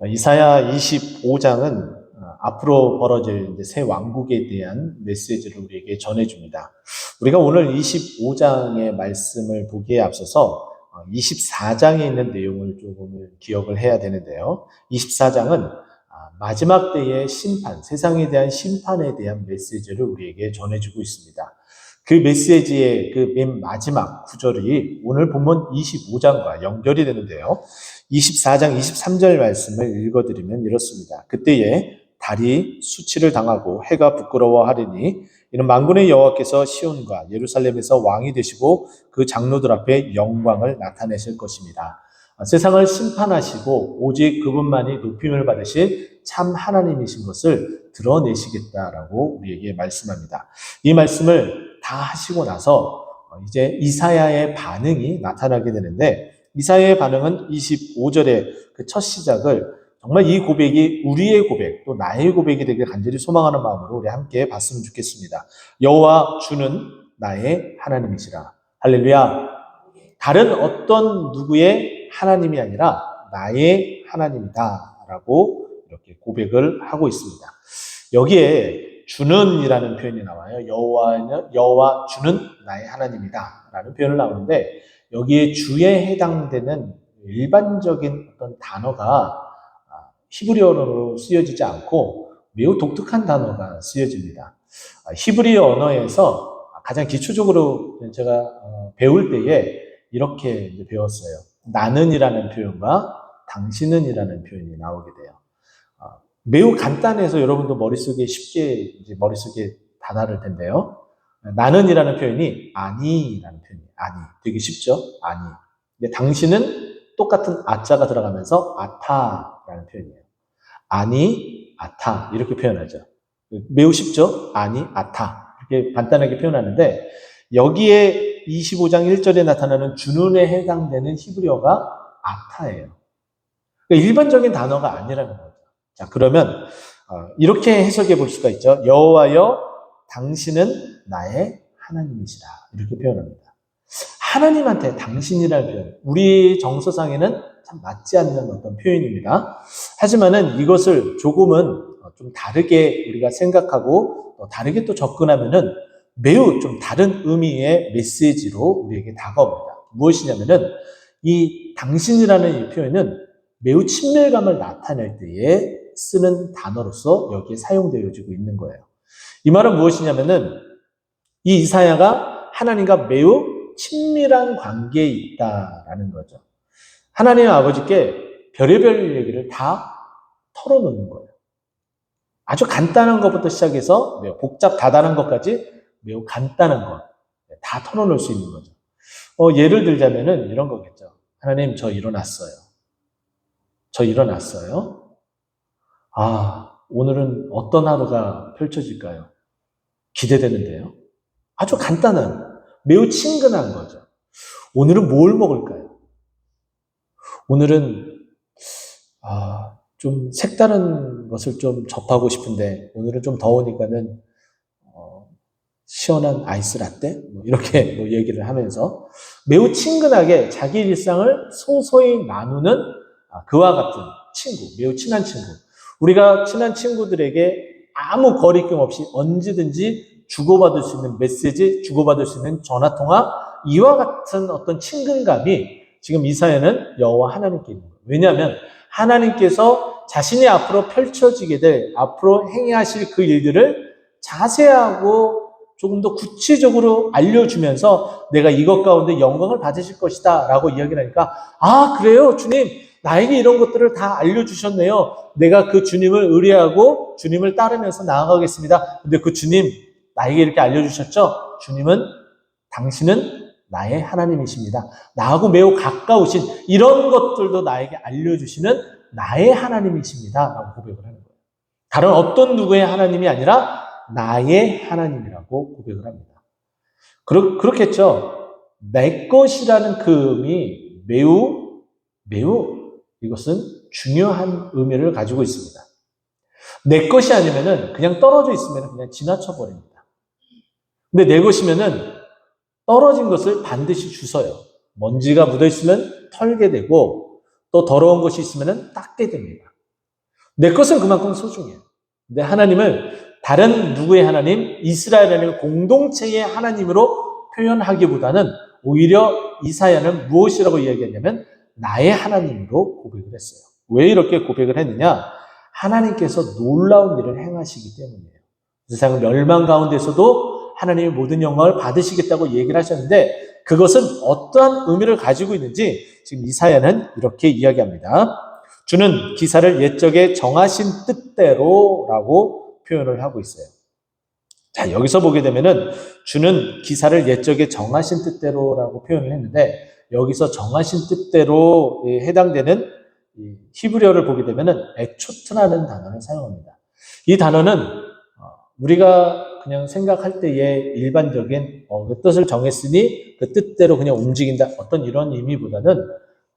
이사야 25장은 앞으로 벌어질 이제 새 왕국에 대한 메시지를 우리에게 전해줍니다. 우리가 오늘 25장의 말씀을 보기에 앞서서 24장에 있는 내용을 조금 기억을 해야 되는데요. 24장은 마지막 때의 심판, 세상에 대한 심판에 대한 메시지를 우리에게 전해주고 있습니다. 그 메시지의 그 맨 마지막 구절이 오늘 본문 25장과 연결이 되는데요. 24장 23절 말씀을 읽어드리면 이렇습니다. 그때에 달이 수치를 당하고 해가 부끄러워하리니 이는 만군의 여호와께서 시온과 예루살렘에서 왕이 되시고 그 장로들 앞에 영광을 나타내실 것입니다. 세상을 심판하시고 오직 그분만이 높임을 받으신 참 하나님이신 것을 드러내시겠다라고 우리에게 말씀합니다. 이 말씀을 다 하시고 나서 이제 이사야의 반응이 나타나게 되는데, 이사야의 반응은 25절의 그 첫 시작을 정말 이 고백이 우리의 고백, 또 나의 고백이 되길 간절히 소망하는 마음으로 우리 함께 봤으면 좋겠습니다. 여호와 주는 나의 하나님이시라. 할렐루야. 다른 어떤 누구의 하나님이 아니라 나의 하나님이다 라고 이렇게 고백을 하고 있습니다. 여기에 주는 이라는 표현이 나와요. 여호와 주는 나의 하나님이다 라는 표현을 나오는데, 여기에 주에 해당되는 일반적인 어떤 단어가 히브리어로 쓰여지지 않고 매우 독특한 단어가 쓰여집니다. 히브리어 언어에서 가장 기초적으로 제가 배울 때에 이렇게 배웠어요. 나는이라는 표현과 당신은이라는 표현이 나오게 돼요. 매우 간단해서 여러분도 머릿속에 쉽게 머릿속에 다다를 텐데요. 나는이라는 표현이 아니라는 표현이에요. 아니. 되게 쉽죠? 아니. 근데 당신은 똑같은 아자가 들어가면서 아타라는 표현이에요. 아니, 아타. 이렇게 표현하죠. 매우 쉽죠? 아니, 아타. 이렇게 간단하게 표현하는데, 여기에 25장 1절에 나타나는 주눈에 해당되는 히브리어가 아타예요. 그러니까 일반적인 단어가 아니라는 거죠. 자, 그러면 이렇게 해석해 볼 수가 있죠. 여호와여, 당신은 나의 하나님이시라. 이렇게 표현합니다. 하나님한테 당신이라는 표현, 우리 정서상에는 참 맞지 않는 어떤 표현입니다. 하지만은 이것을 조금은 좀 다르게 우리가 생각하고 다르게 또 접근하면은 매우 좀 다른 의미의 메시지로 우리에게 다가옵니다. 무엇이냐면은 이 당신이라는 이 표현은 매우 친밀감을 나타낼 때에 쓰는 단어로서 여기에 사용되어지고 있는 거예요. 이 말은 무엇이냐면은 이 이사야가 하나님과 매우 친밀한 관계에 있다라는 거죠. 하나님 아버지께 별의별 얘기를 다 털어놓는 거예요. 아주 간단한 것부터 시작해서 매우 다단한 것까지 매우 간단한 것 다 털어놓을 수 있는 거죠. 예를 들자면은 이런 거겠죠. 하나님, 저 일어났어요. 저 일어났어요. 오늘은 어떤 하루가 펼쳐질까요? 기대되는데요. 아주 간단한, 매우 친근한 거죠. 오늘은 뭘 먹을까요? 오늘은 좀 색다른 것을 좀 접하고 싶은데, 오늘은 좀 더우니까는 시원한 아이스 라떼? 이렇게 얘기를 하면서 매우 친근하게 자기 일상을 소소히 나누는 그와 같은 친구, 매우 친한 친구. 우리가 친한 친구들에게 아무 거리낌 없이 언제든지 주고받을 수 있는 메시지, 주고받을 수 있는 전화통화, 이와 같은 어떤 친근감이 지금 이사야는 여호와 하나님께 있는 거예요. 왜냐하면 하나님께서 자신이 앞으로 펼쳐지게 될, 앞으로 행하실 그 일들을 자세하고 조금 더 구체적으로 알려주면서 내가 이것 가운데 영광을 받으실 것이다 라고 이야기를 하니까, 그래요 주님, 나에게 이런 것들을 다 알려주셨네요. 내가 그 주님을 의뢰하고 주님을 따르면서 나아가겠습니다. 근데 그 주님, 나에게 이렇게 알려주셨죠? 당신은 나의 하나님이십니다. 나하고 매우 가까우신 이런 것들도 나에게 알려주시는 나의 하나님이십니다 라고 고백을 하는 거예요. 다른 어떤 누구의 하나님이 아니라 나의 하나님이라고 고백을 합니다. 그렇겠죠. 내 것이라는 그 의미 매우 이것은 중요한 의미를 가지고 있습니다. 내 것이 아니면은 그냥 떨어져 있으면 그냥 지나쳐 버립니다. 근데 내 것이면은 떨어진 것을 반드시 주워요. 먼지가 묻어 있으면 털게 되고 또 더러운 것이 있으면은 닦게 됩니다. 내 것은 그만큼 소중해요. 근데 하나님을 다른 누구의 하나님, 이스라엘 하나님의 공동체의 하나님으로 표현하기보다는 오히려 이사야는 무엇이라고 이야기했냐면 나의 하나님으로 고백을 했어요. 왜 이렇게 고백을 했느냐? 하나님께서 놀라운 일을 행하시기 때문이에요. 세상 멸망 가운데서도 하나님의 모든 영광을 받으시겠다고 얘기를 하셨는데 그것은 어떠한 의미를 가지고 있는지 지금 이사야는 이렇게 이야기합니다. 주는 기사를 옛적에 정하신 뜻대로라고 표현을 하고 있어요. 자, 여기서 보게 되면은 주는 기사를 옛적에 정하신 뜻대로라고 표현을 했는데 여기서 정하신 뜻대로에 해당되는 히브리어를 보게 되면은 에초트라는 단어를 사용합니다. 이 단어는 우리가 그냥 생각할 때의 일반적인 그 뜻을 정했으니 그 뜻대로 그냥 움직인다 어떤 이런 의미보다는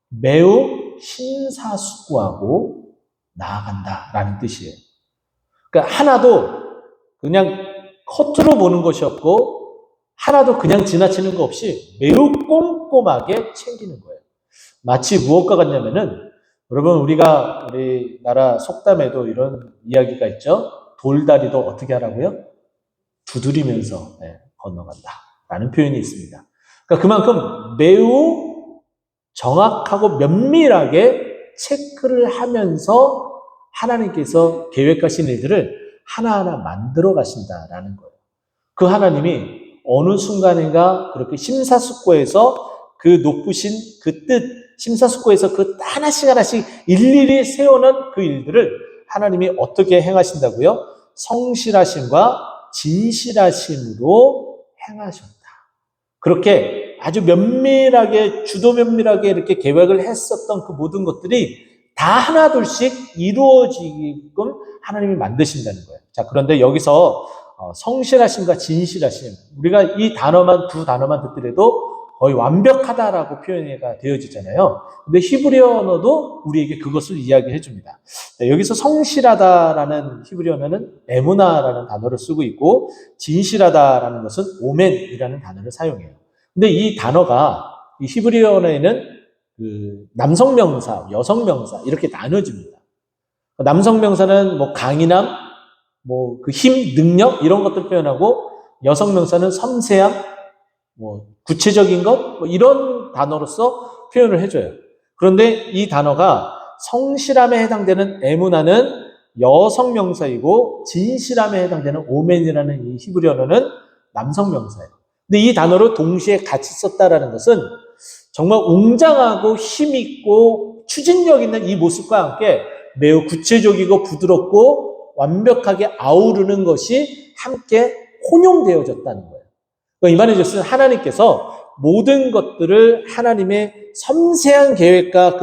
매우 심사숙고하고 나아간다라는 뜻이에요. 그러니까 하나도 그냥 커트로 보는 것이 없고 하나도 그냥 지나치는 거 없이 매우 꼼꼼하게 챙기는 거예요. 마치 무엇과 같냐면은 여러분 우리나라 속담에도 이런 이야기가 있죠. 돌다리도 어떻게 하라고요? 두드리면서 건너간다라는 표현이 있습니다. 그러니까 그만큼 매우 정확하고 면밀하게 체크를 하면서 하나님께서 계획하신 일들을 하나하나 만들어 가신다라는 거예요. 그 하나님이 어느 순간인가 그렇게 심사숙고해서 그 높으신 그 뜻, 심사숙고해서 그 하나씩 하나씩 일일이 세워놓은 그 일들을 하나님이 어떻게 행하신다고요? 성실하심과 진실하심으로 행하셨다. 그렇게 아주 면밀하게, 주도 면밀하게 이렇게 계획을 했었던 그 모든 것들이 다 하나둘씩 이루어지게끔 하나님이 만드신다는 거예요. 자, 그런데 여기서 성실하심과 진실하심, 우리가 이 단어만, 두 단어만 듣더라도 거의 완벽하다라고 표현이 되어지잖아요. 근데 히브리어 언어도 우리에게 그것을 이야기해 줍니다. 여기서 성실하다라는 히브리어 언어는 에무나라는 단어를 쓰고 있고 진실하다라는 것은 오멘이라는 단어를 사용해요. 근데 이 단어가 이 히브리어 언어에는 그 남성 명사, 여성 명사 이렇게 나눠집니다. 남성 명사는 뭐 강인함, 뭐 그 힘, 능력 이런 것들 표현하고 여성 명사는 섬세함, 뭐 구체적인 것, 뭐 이런 단어로서 표현을 해줘요. 그런데 이 단어가 성실함에 해당되는 에무나는 여성 명사이고 진실함에 해당되는 오멘이라는 이 히브리어는 남성 명사예요. 근데 이 단어를 동시에 같이 썼다라는 것은 정말 웅장하고 힘있고 추진력 있는 이 모습과 함께 매우 구체적이고 부드럽고 완벽하게 아우르는 것이 함께 혼용되어졌다는 거예요. 이 말의 뜻은 하나님께서 모든 것들을 하나님의 섬세한 계획과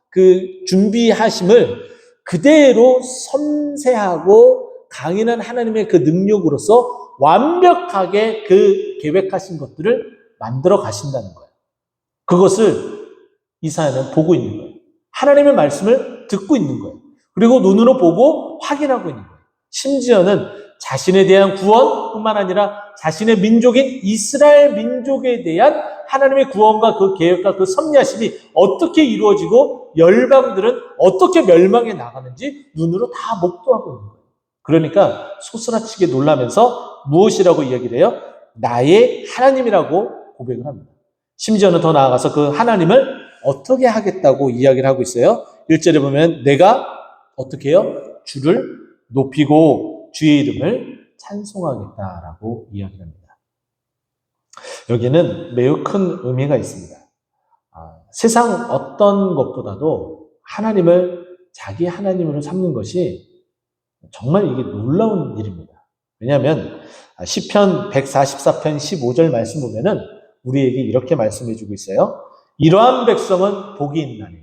그 준비하심을 그대로 섬세하고 강인한 하나님의 그 능력으로서 완벽하게 그 계획하신 것들을 만들어 가신다는 거예요. 그것을 이사야는 보고 있는 거예요. 하나님의 말씀을 듣고 있는 거예요. 그리고 눈으로 보고 확인하고 있는 거예요. 심지어는 자신에 대한 구원뿐만 아니라 자신의 민족인 이스라엘 민족에 대한 하나님의 구원과 그 계획과 그 섭리하심이 어떻게 이루어지고 열방들은 어떻게 멸망해 나가는지 눈으로 다 목도하고 있는 거예요. 그러니까 소스라치게 놀라면서 무엇이라고 이야기를 해요? 나의 하나님이라고 고백을 합니다. 심지어는 더 나아가서 그 하나님을 어떻게 하겠다고 이야기를 하고 있어요. 1절에 보면 내가 어떻게 해요? 주를 높이고 주의 이름을 찬송하겠다라고 이야기합니다. 여기는 매우 큰 의미가 있습니다. 세상 어떤 것보다도 하나님을 자기 하나님으로 삼는 것이 정말 이게 놀라운 일입니다. 왜냐하면 시편 144편 15절 말씀 보면은 우리에게 이렇게 말씀해주고 있어요. 이러한 백성은 복이 있나니.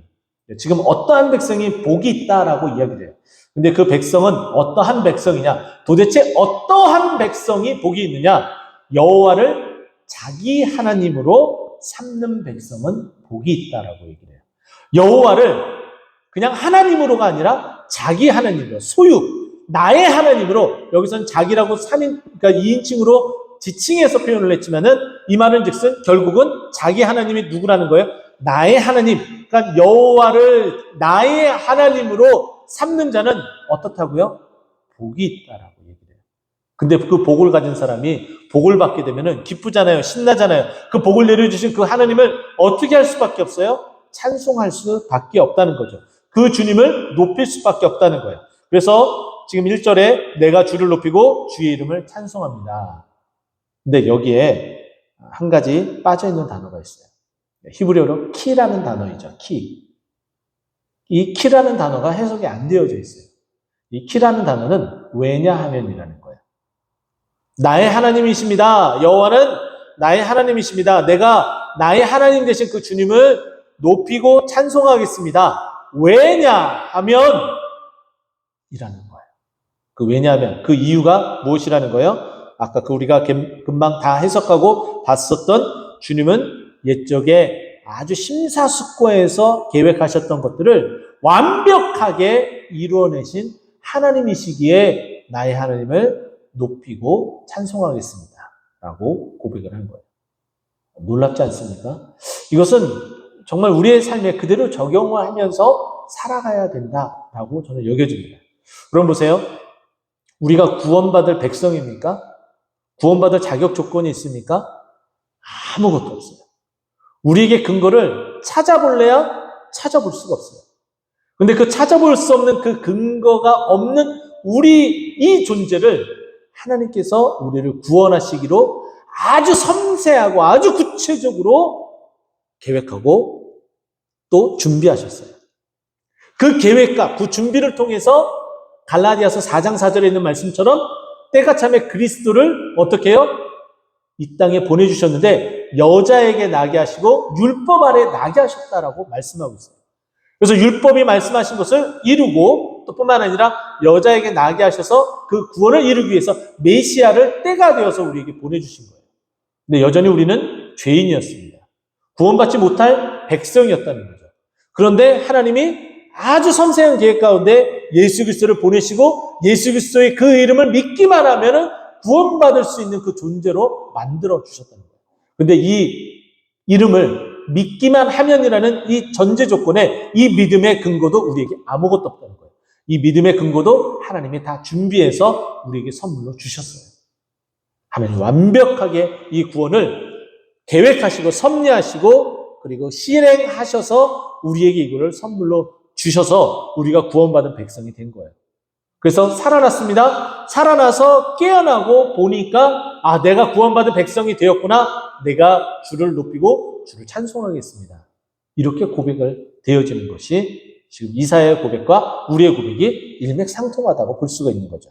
지금 어떠한 백성이 복이 있다라고 이야기를 해요. 근데 그 백성은 어떠한 백성이냐? 도대체 어떠한 백성이 복이 있느냐? 여호와를 자기 하나님으로 삼는 백성은 복이 있다라고 얘기를 해요. 여호와를 그냥 하나님으로가 아니라 자기 하나님으로, 소유, 나의 하나님으로, 여기서는 자기라고 3인, 그러니까 2인칭으로 지칭해서 표현을 했지만은 이 말은 즉슨 결국은 자기 하나님이 누구라는 거예요? 나의 하나님, 그러니까 여호와를 나의 하나님으로 삼는 자는 어떻다고요? 복이 있다라고 얘기를 해요. 근데 그 복을 가진 사람이 복을 받게 되면은 기쁘잖아요. 신나잖아요. 그 복을 내려주신 그 하나님을 어떻게 할 수밖에 없어요? 찬송할 수밖에 없다는 거죠. 그 주님을 높일 수밖에 없다는 거예요. 그래서 지금 1절에 내가 주를 높이고 주의 이름을 찬송합니다. 근데 여기에 한 가지 빠져있는 단어가 있어요. 히브리어로 키라는 단어이죠. 키. 이 키라는 단어가 해석이 안 되어져 있어요. 이 키라는 단어는 왜냐하면이라는 거예요. 나의 하나님이십니다. 여호와는 나의 하나님이십니다. 내가 나의 하나님 되신 그 주님을 높이고 찬송하겠습니다. 왜냐하면 이라는 거예요. 그 왜냐하면 그 이유가 무엇이라는 거예요? 아까 그 우리가 금방 다 해석하고 봤었던 주님은 옛적에 아주 심사숙고해서 계획하셨던 것들을 완벽하게 이루어내신 하나님이시기에 나의 하나님을 높이고 찬송하겠습니다. 라고 고백을 한 거예요. 놀랍지 않습니까? 이것은 정말 우리의 삶에 그대로 적용을 하면서 살아가야 된다라고 저는 여겨집니다. 그럼 보세요. 우리가 구원받을 백성입니까? 구원받을 자격 조건이 있습니까? 아무것도 없어요. 우리에게 근거를 찾아볼래야 찾아볼 수가 없어요. 근데 그 찾아볼 수 없는 그 근거가 없는 우리 이 존재를 하나님께서 우리를 구원하시기로 아주 섬세하고 아주 구체적으로 계획하고 또 준비하셨어요. 그 계획과 그 준비를 통해서 갈라디아서 4장 4절에 있는 말씀처럼 때가 참에 그리스도를 어떻게 해요? 이 땅에 보내주셨는데 여자에게 나게 하시고 율법 아래 나게 하셨다라고 말씀하고 있어요. 그래서 율법이 말씀하신 것을 이루고 또 뿐만 아니라 여자에게 나게 하셔서 그 구원을 이루기 위해서 메시아를 때가 되어서 우리에게 보내주신 거예요. 근데 여전히 우리는 죄인이었습니다. 구원받지 못할 백성이었다는 거죠. 그런데 하나님이 아주 섬세한 계획 가운데 예수 그리스도를 보내시고 예수 그리스도의 그 이름을 믿기만 하면은 구원받을 수 있는 그 존재로 만들어 주셨다는 거예요. 근데 이 이름을 믿기만 하면이라는 이 전제 조건에 이 믿음의 근거도 우리에게 아무것도 없다는 거예요. 이 믿음의 근거도 하나님이 다 준비해서 우리에게 선물로 주셨어요. 하나님 완벽하게 이 구원을 계획하시고 섭리하시고 그리고 실행하셔서 우리에게 이거를 선물로 주셔서 우리가 구원받은 백성이 된 거예요. 그래서 살아났습니다. 살아나서 깨어나고 보니까 아, 내가 구원받은 백성이 되었구나. 내가 주를 높이고 주를 찬송하겠습니다. 이렇게 고백을 되어지는 것이 지금 이사야의 고백과 우리의 고백이 일맥상통하다고 볼 수가 있는 거죠.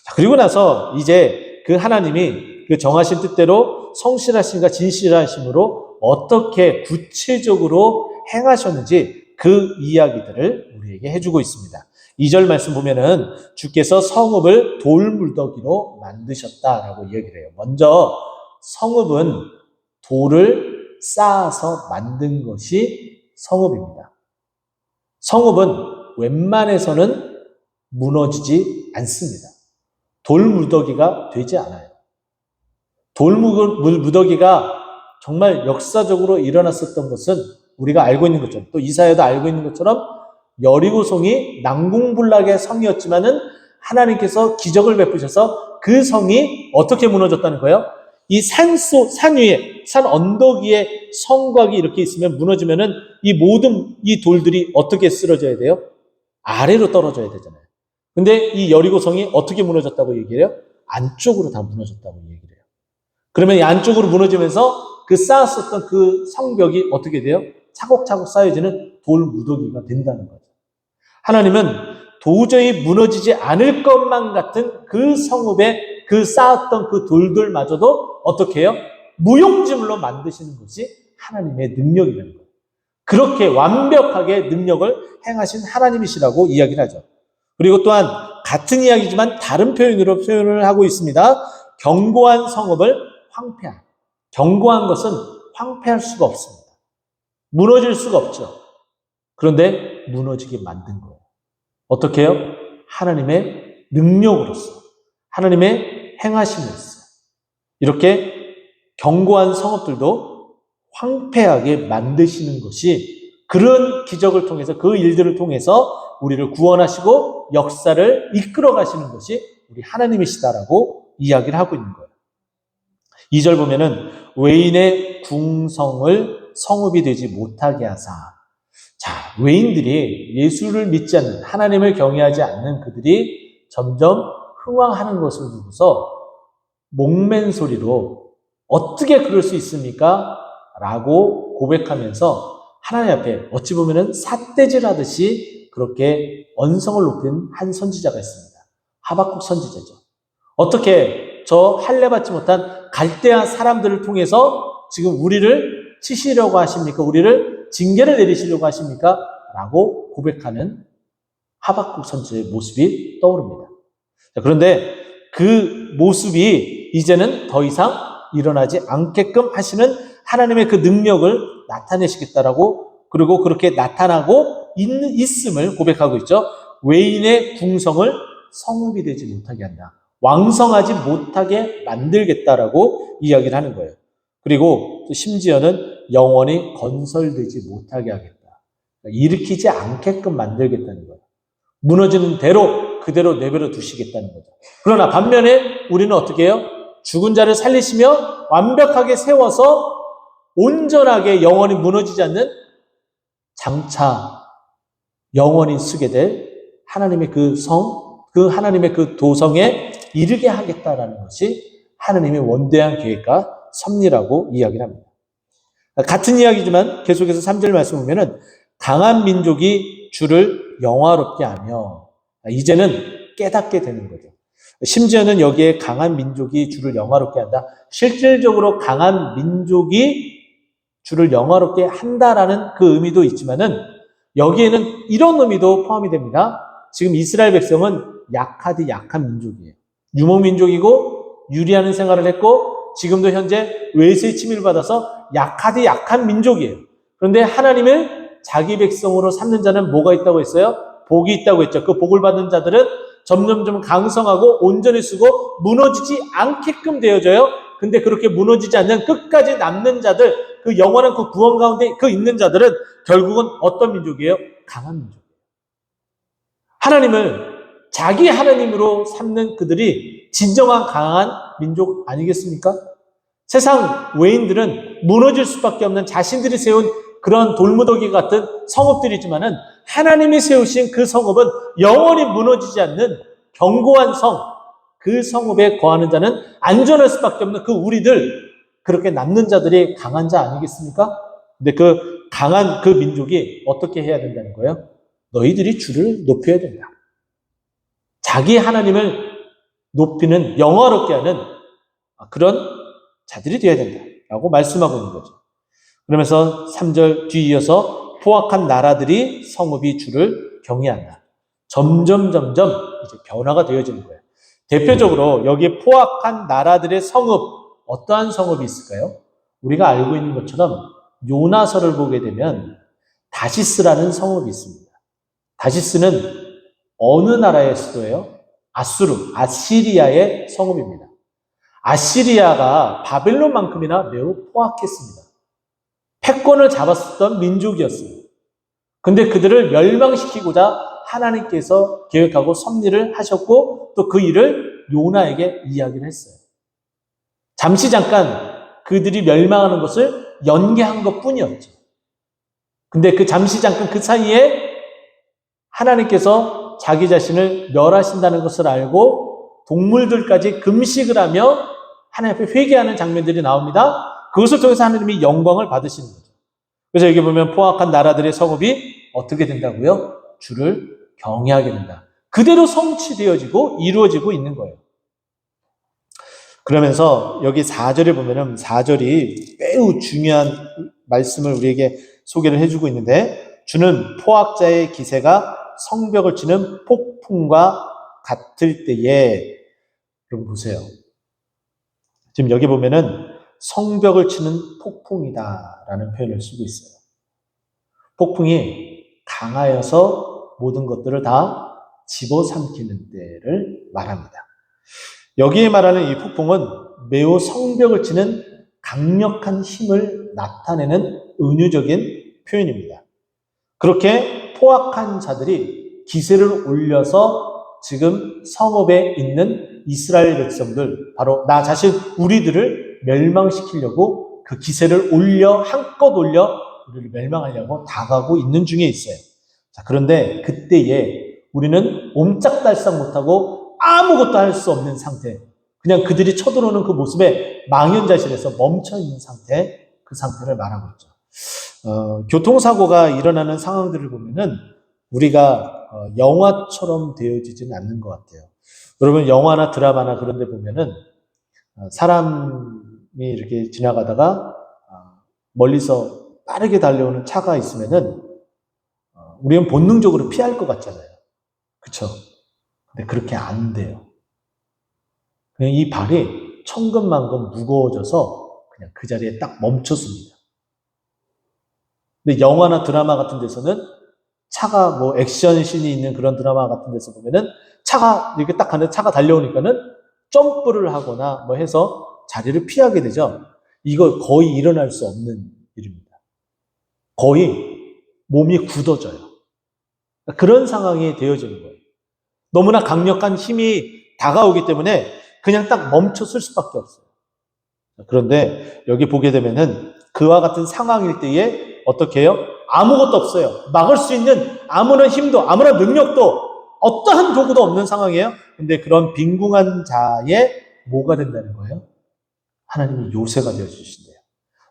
자, 그리고 나서 이제 그 하나님이 그 정하신 뜻대로 성실하심과 진실하심으로 어떻게 구체적으로 행하셨는지 그 이야기들을 우리에게 해주고 있습니다. 2절 말씀 보면은 주께서 성읍을 돌무더기로 만드셨다라고 이야기를 해요. 먼저 성읍은 돌을 쌓아서 만든 것이 성읍입니다. 성읍은 웬만해서는 무너지지 않습니다. 돌무더기가 되지 않아요. 돌무더기가 정말 역사적으로 일어났었던 것은 우리가 알고 있는 것처럼 또 이사야도 알고 있는 것처럼 여리고성이 난공불락의 성이었지만은 하나님께서 기적을 베푸셔서 그 성이 어떻게 무너졌다는 거예요? 이 산 위에, 산 언덕 위에 성곽이 이렇게 있으면 무너지면은 이 모든 이 돌들이 어떻게 쓰러져야 돼요? 아래로 떨어져야 되잖아요. 근데 이 여리고성이 어떻게 무너졌다고 얘기해요? 안쪽으로 다 무너졌다고 얘기를 해요. 그러면 이 안쪽으로 무너지면서 그 쌓았었던 그 성벽이 어떻게 돼요? 차곡차곡 쌓여지는 돌무더기가 된다는 거죠. 하나님은 도저히 무너지지 않을 것만 같은 그 성읍에 그 쌓았던 그 돌들마저도 어떻게 해요? 무용지물로 만드시는 것이 하나님의 능력이라는 거예요. 그렇게 완벽하게 능력을 행하신 하나님이시라고 이야기를 하죠. 그리고 또한 같은 이야기지만 다른 표현으로 표현을 하고 있습니다. 견고한 성읍을 황폐한. 견고한 것은 황폐할 수가 없습니다. 무너질 수가 없죠. 그런데 무너지게 만든 거예요. 어떻게 해요? 하나님의 능력으로서, 하나님의 행하심으로서. 이렇게 견고한 성읍들도 황폐하게 만드시는 것이 그런 기적을 통해서 그 일들을 통해서 우리를 구원하시고 역사를 이끌어 가시는 것이 우리 하나님이시다라고 이야기를 하고 있는 거예요. 2절 보면은 외인의 궁성을 성읍이 되지 못하게 하사. 자, 외인들이 예수를 믿지 않는, 하나님을 경외하지 않는 그들이 점점 흥왕하는 것을 보고서 목맨 소리로 어떻게 그럴 수 있습니까? 라고 고백하면서 하나님 앞에 어찌 보면은 삿대질 하듯이 그렇게 언성을 높인 한 선지자가 있습니다. 하박국 선지자죠. 어떻게 저 할례 받지 못한 갈대아 사람들을 통해서 지금 우리를 치시려고 하십니까? 우리를 징계를 내리시려고 하십니까? 라고 고백하는 하박국 선지자의 모습이 떠오릅니다. 자, 그런데 그 모습이 이제는 더 이상 일어나지 않게끔 하시는 하나님의 그 능력을 나타내시겠다라고, 그리고 그렇게 나타나고 있음을 고백하고 있죠. 외인의 궁성을 성읍이 되지 못하게 한다. 왕성하지 못하게 만들겠다라고 이야기를 하는 거예요. 그리고 또 심지어는 영원히 건설되지 못하게 하겠다. 일으키지 않게끔 만들겠다는 거예요. 무너지는 대로 그대로 내버려 두시겠다는 거죠. 그러나 반면에 우리는 어떻게 해요? 죽은 자를 살리시며 완벽하게 세워서 온전하게 영원히 무너지지 않는 장차 영원히 쓰게 될 하나님의 그 성, 그 하나님의 그 도성에 이르게 하겠다라는 것이 하나님의 원대한 계획과 섭리라고 이야기를 합니다. 같은 이야기지만 계속해서 3절 말씀 보면은 강한 민족이 주를 영화롭게 하며, 이제는 깨닫게 되는 거죠. 심지어는 여기에 강한 민족이 주를 영화롭게 한다. 실질적으로 강한 민족이 주를 영화롭게 한다라는 그 의미도 있지만은 여기에는 이런 의미도 포함이 됩니다. 지금 이스라엘 백성은 약하디 약한 민족이에요. 유목민족이고 유리하는 생활을 했고 지금도 현재 외세의 침입을 받아서 약하디 약한 민족이에요. 그런데 하나님을 자기 백성으로 삼는 자는 뭐가 있다고 했어요? 복이 있다고 했죠. 그 복을 받는 자들은 점점점 강성하고 온전히 쓰고 무너지지 않게끔 되어져요. 근데 그렇게 무너지지 않는 끝까지 남는 자들, 그 영원한 그 구원 가운데 그 있는 자들은 결국은 어떤 민족이에요? 강한 민족이에요. 하나님을 자기 하나님으로 삼는 그들이 진정한 강한 민족 아니겠습니까? 세상 외인들은 무너질 수밖에 없는 자신들이 세운 그런 돌무더기 같은 성읍들이지만은 하나님이 세우신 그 성읍은 영원히 무너지지 않는 견고한 성, 그 성읍에 거하는 자는 안전할 수밖에 없는 그 우리들, 그렇게 남는 자들이 강한 자 아니겠습니까? 근데 그 강한 그 민족이 어떻게 해야 된다는 거예요? 너희들이 주를 높여야 된다. 자기 하나님을 높이는, 영화롭게 하는 그런 자들이 되어야 된다라고 말씀하고 있는 거죠. 그러면서 3절 뒤이어서 포악한 나라들이 성읍이 주를 경외한다. 점점 이제 변화가 되어지는 거예요. 대표적으로 여기 포악한 나라들의 성읍, 어떠한 성읍이 있을까요? 우리가 알고 있는 것처럼 요나서를 보게 되면 다시스라는 성읍이 있습니다. 다시스는 어느 나라의 수도예요? 아시리아의 성읍입니다. 아시리아가 바벨론만큼이나 매우 포악했습니다. 패권을 잡았었던 민족이었습니다. 근데 그들을 멸망시키고자 하나님께서 계획하고 섭리를 하셨고 또 그 일을 요나에게 이야기를 했어요. 잠시 잠깐 그들이 멸망하는 것을 연기한 것뿐이었죠. 근데 그 잠시 잠깐 그 사이에 하나님께서 자기 자신을 멸하신다는 것을 알고 동물들까지 금식을 하며 하나님 앞에 회개하는 장면들이 나옵니다. 그것을 통해서 하나님이 영광을 받으시는 거죠. 그래서 여기 보면 포악한 나라들의 성읍이 어떻게 된다고요? 주를 경외하게 된다. 그대로 성취되어지고 이루어지고 있는 거예요. 그러면서 여기 4절에 보면은 4절이 매우 중요한 말씀을 우리에게 소개를 해주고 있는데, 주는 포악자의 기세가 성벽을 치는 폭풍과 같을 때에, 여러분 보세요. 지금 여기 보면은 성벽을 치는 폭풍이다라는 표현을 쓰고 있어요. 폭풍이 강하여서 모든 것들을 다 집어삼키는 때를 말합니다. 여기에 말하는 이 폭풍은 매우 성벽을 치는 강력한 힘을 나타내는 은유적인 표현입니다. 그렇게 포악한 자들이 기세를 올려서 지금 성읍에 있는 이스라엘 백성들, 바로 나 자신 우리들을 멸망시키려고 그 기세를 한껏 올려 우리를 멸망하려고 다가오고 있는 중에 있어요. 자, 그런데 그때에 우리는 옴짝달싹 못하고 아무것도 할 수 없는 상태, 그냥 그들이 쳐들어오는 그 모습에 망연자실해서 멈춰있는 상태, 그 상태를 말하고 있죠. 교통사고가 일어나는 상황들을 보면은 우리가 영화처럼 되어지지는 않는 것 같아요. 여러분, 영화나 드라마나 그런 데 보면은 사람이 이렇게 지나가다가 멀리서 빠르게 달려오는 차가 있으면은 우리는 본능적으로 피할 것 같잖아요. 그쵸? 근데 그렇게 안 돼요. 그냥 이 발이 천근만근 무거워져서 그냥 그 자리에 딱 멈췄습니다. 근데 영화나 드라마 같은 데서는 차가 뭐 액션씬이 있는 그런 드라마 같은 데서 보면은 차가 이렇게 딱 가는데 차가 달려오니까는 점프를 하거나 뭐 해서 자리를 피하게 되죠. 이거 거의 일어날 수 없는 일입니다. 거의 몸이 굳어져요. 그런 상황이 되어지는 거예요. 너무나 강력한 힘이 다가오기 때문에 그냥 딱 멈췄을 수밖에 없어요. 그런데 여기 보게 되면은 그와 같은 상황일 때에 어떻게 해요? 아무것도 없어요. 막을 수 있는 아무런 힘도, 아무런 능력도, 어떠한 도구도 없는 상황이에요. 근데 그런 빈궁한 자의 뭐가 된다는 거예요? 하나님이 요새가 되어주신대요.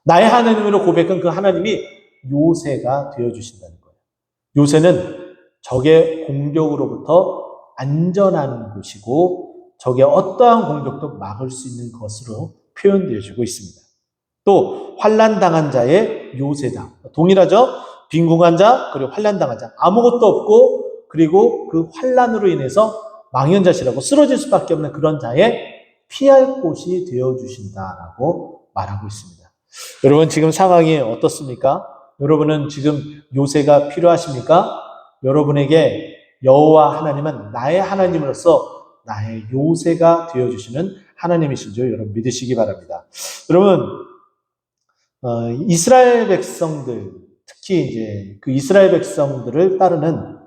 나의 하나님으로 고백한 그 하나님이 요새가 되어주신다는 거예요. 요새는 적의 공격으로부터 안전한 곳이고 적의 어떠한 공격도 막을 수 있는 것으로 표현되어지고 있습니다. 또 환난당한 자의 요새다. 동일하죠? 빈궁한 자 그리고 환난당한 자. 아무것도 없고 그리고 그 환난으로 인해서 망연자실하고 쓰러질 수밖에 없는 그런 자의 피할 곳이 되어주신다라고 말하고 있습니다. 여러분 지금 상황이 어떻습니까? 여러분은 지금 요새가 필요하십니까? 여러분에게 여호와 하나님은 나의 하나님으로서 나의 요새가 되어주시는 하나님이신 줄 여러분 믿으시기 바랍니다. 여러분 이스라엘 백성들, 특히 이제 그 이스라엘 백성들을 따르는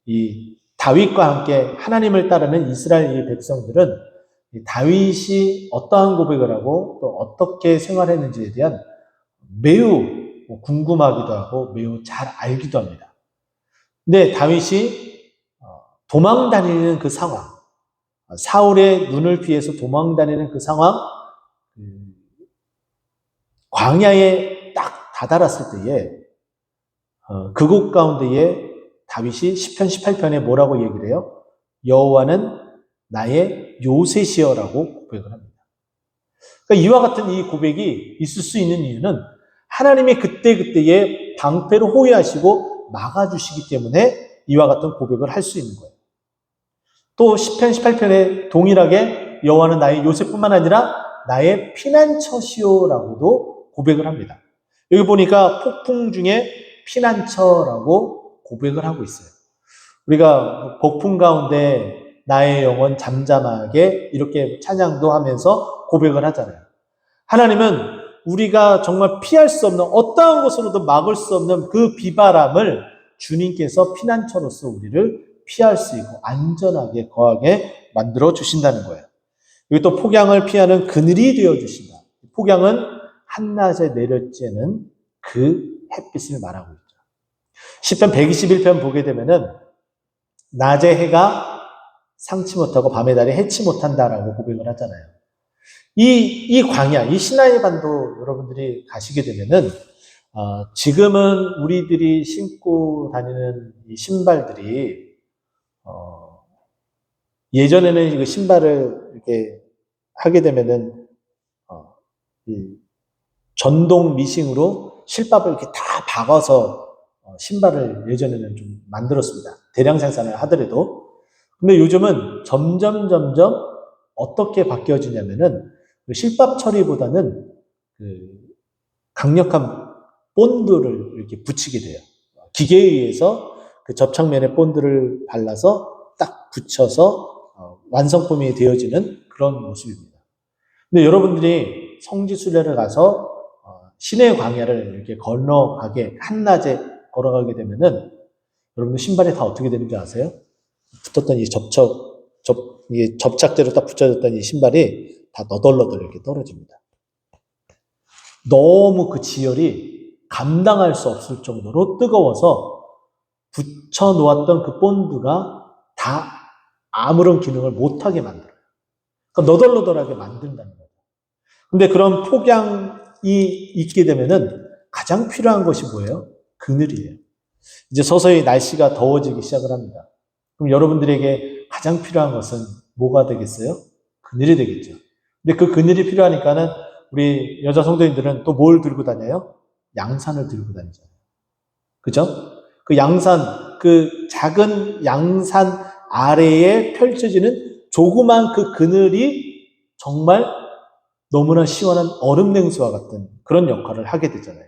이 다윗과 함께 하나님을 따르는 이스라엘 백성들은 다윗이 어떠한 고백을 하고 또 어떻게 생활했는지에 대한 매우 궁금하기도 하고 매우 잘 알기도 합니다. 근데 다윗이 도망 다니는 그 상황, 사울의 눈을 피해서 도망 다니는 그 상황, 광야에 딱 다다랐을 때에 그곳 가운데에 다윗이 시편 18편에 뭐라고 얘기를 해요? 여호와는 나의 요새시여라고 고백을 합니다. 그러니까 이와 같은 이 고백이 있을 수 있는 이유는 하나님이 그때그때의 방패를 호위하시고 막아주시기 때문에 이와 같은 고백을 할 수 있는 거예요. 또 시편 18편에 동일하게 여호와는 나의 요새뿐만 아니라 나의 피난처시오라고도 고백을 합니다. 여기 보니까 폭풍 중에 피난처라고 고백을 하고 있어요. 우리가 폭풍 가운데 나의 영혼 잠잠하게 이렇게 찬양도 하면서 고백을 하잖아요. 하나님은 우리가 정말 피할 수 없는 어떠한 것으로도 막을 수 없는 그 비바람을 주님께서 피난처로서 우리를 피할 수 있고 안전하게 거하게 만들어 주신다는 거예요. 여기 또 폭양을 피하는 그늘이 되어 주신다. 폭양은 한낮에 내려쬐는 그 햇빛을 말하고 있죠. 시편 121편 보게 되면은 낮에 해가 상치 못하고 밤의 달이 해치 못한다라고 고백을 하잖아요. 이 광야, 이 시나이 반도 여러분들이 가시게 되면은 지금은 우리들이 신고 다니는 이 신발들이 예전에는 그 신발을 이렇게 하게 되면은 이 전동 미싱으로 실밥을 이렇게 다 박아서 신발을 예전에는 좀 만들었습니다. 대량 생산을 하더라도. 근데 요즘은 점점 어떻게 바뀌어지냐면은 그 실밥 처리보다는 그 강력한 본드를 이렇게 붙이게 돼요. 기계에 의해서 그 접착면에 본드를 발라서 딱 붙여서 완성품이 되어지는 그런 모습입니다. 근데 여러분들이 성지순례를 가서 시내 광야를 이렇게 건너가게, 한낮에 걸어가게 되면은 여러분들 신발이 다 어떻게 되는지 아세요? 붙었던 이 이 접착제로 딱 붙여졌던 이 신발이 다 너덜너덜 이렇게 떨어집니다. 너무 그 지열이 감당할 수 없을 정도로 뜨거워서 붙여 놓았던 그 본드가 다 아무런 기능을 못하게 만들어요. 그러니까 너덜너덜하게 만든다는 거죠. 근데 그런 폭양이 있게 되면은 가장 필요한 것이 뭐예요? 그늘이에요. 이제 서서히 날씨가 더워지기 시작을 합니다. 그럼 여러분들에게 가장 필요한 것은 뭐가 되겠어요? 그늘이 되겠죠. 근데 그 그늘이 필요하니까는 우리 여자 성도님들은 또 뭘 들고 다녀요? 양산을 들고 다니잖아요. 그죠? 그 양산, 그 작은 양산 아래에 펼쳐지는 조그만 그 그늘이 정말 너무나 시원한 얼음 냉수와 같은 그런 역할을 하게 되잖아요.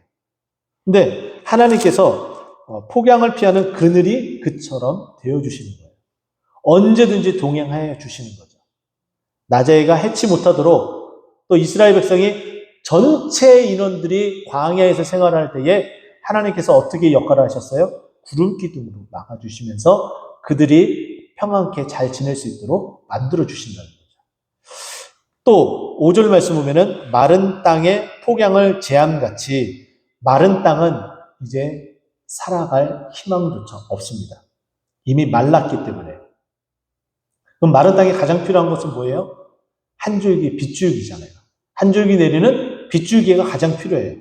근데 하나님께서 폭양을 피하는 그늘이 그처럼 되어주시는 거예요. 언제든지 동행하여 주시는 거죠. 낮에 해가 해치 못하도록 또 이스라엘 백성이 전체 인원들이 광야에서 생활할 때에 하나님께서 어떻게 역할을 하셨어요? 구름 기둥으로 막아주시면서 그들이 평안케 잘 지낼 수 있도록 만들어 주신다는 거죠. 또 5절 말씀 보면은 마른 땅에 폭양을 재함같이 마른 땅은 이제 살아갈 희망조차 없습니다. 이미 말랐기 때문에. 그럼 마른 땅에 가장 필요한 것은 뭐예요? 한 줄기 빗줄기잖아요. 한 줄기 내리는 빗줄기가 가장 필요해요.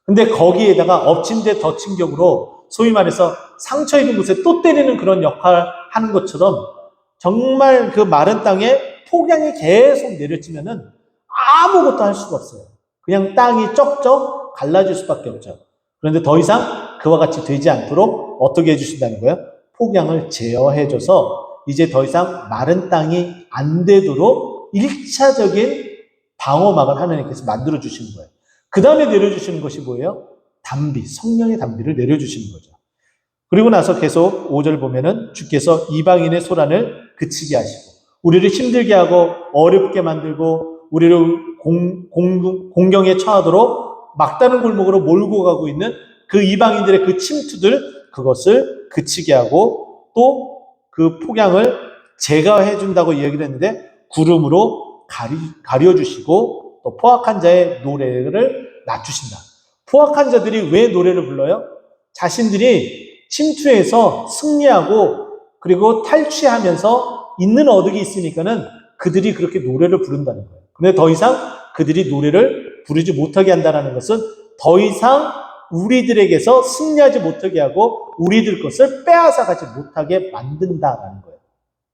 근데 거기에다가 엎친 데 덮친 격으로 소위 말해서 상처 입은 곳에 또 때리는 그런 역할을 하는 것처럼 정말 그 마른 땅에 폭양이 계속 내려치면은 아무것도 할 수가 없어요. 그냥 땅이 쩍쩍 갈라질 수밖에 없죠. 그런데 더 이상 그와 같이 되지 않도록 어떻게 해주신다는 거예요? 폭양을 제어해줘서 이제 더 이상 마른 땅이 안 되도록 1차적인 방어막을 하나님께서 만들어주시는 거예요. 그 다음에 내려주시는 것이 뭐예요? 단비, 성령의 단비를 내려주시는 거죠. 그리고 나서 계속 5절 보면은 주께서 이방인의 소란을 그치게 하시고 우리를 힘들게 하고 어렵게 만들고 우리를 공경에 처하도록 막다른 골목으로 몰고 가고 있는 그 이방인들의 그 침투들 그것을 그치게 하고 또 그 폭양을 제거해 준다고 이야기를 했는데 구름으로 가려주시고 또 포악한 자의 노래를 낮추신다. 포악한 자들이 왜 노래를 불러요? 자신들이 침투해서 승리하고 그리고 탈취하면서 있는 어둑이 있으니까는 그들이 그렇게 노래를 부른다는 거예요. 근데 더 이상 그들이 노래를 부르지 못하게 한다는 것은 더 이상 우리들에게서 승리하지 못하게 하고 우리들 것을 빼앗아가지 못하게 만든다라는 거예요.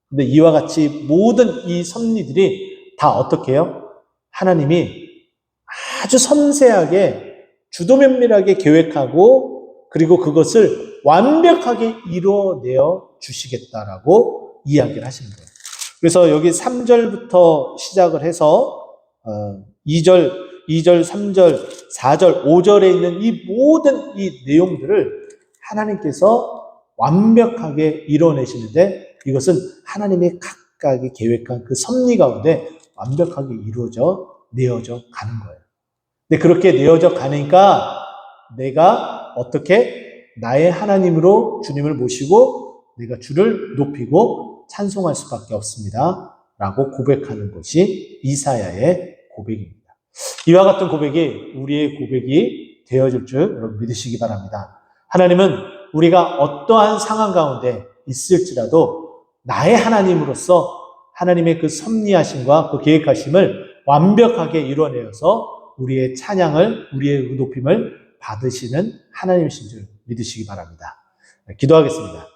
근데 이와 같이 모든 이 섭리들이 다 어떻게 해요? 하나님이 아주 섬세하게 주도면밀하게 계획하고 그리고 그것을 완벽하게 이루어내어 주시겠다라고 이야기를 하시는 거예요. 그래서 여기 3절부터 시작을 해서 2절, 3절, 4절, 5절에 있는 이 모든 이 내용들을 하나님께서 완벽하게 이뤄내시는데 이것은 하나님이 각각이 계획한 그 섭리 가운데 완벽하게 내어져 가는 거예요. 근데 그렇게 내어져 가니까 내가 어떻게 나의 하나님으로 주님을 모시고 내가 주를 높이고 찬송할 수밖에 없습니다. 라고 고백하는 것이 이사야의 고백입니다. 이와 같은 고백이 우리의 고백이 되어질 줄 여러분 믿으시기 바랍니다. 하나님은 우리가 어떠한 상황 가운데 있을지라도 나의 하나님으로서 하나님의 그 섭리하심과 그 계획하심을 완벽하게 이뤄내어서 우리의 찬양을, 우리의 높임을 받으시는 하나님이신 줄 믿으시기 바랍니다. 기도하겠습니다.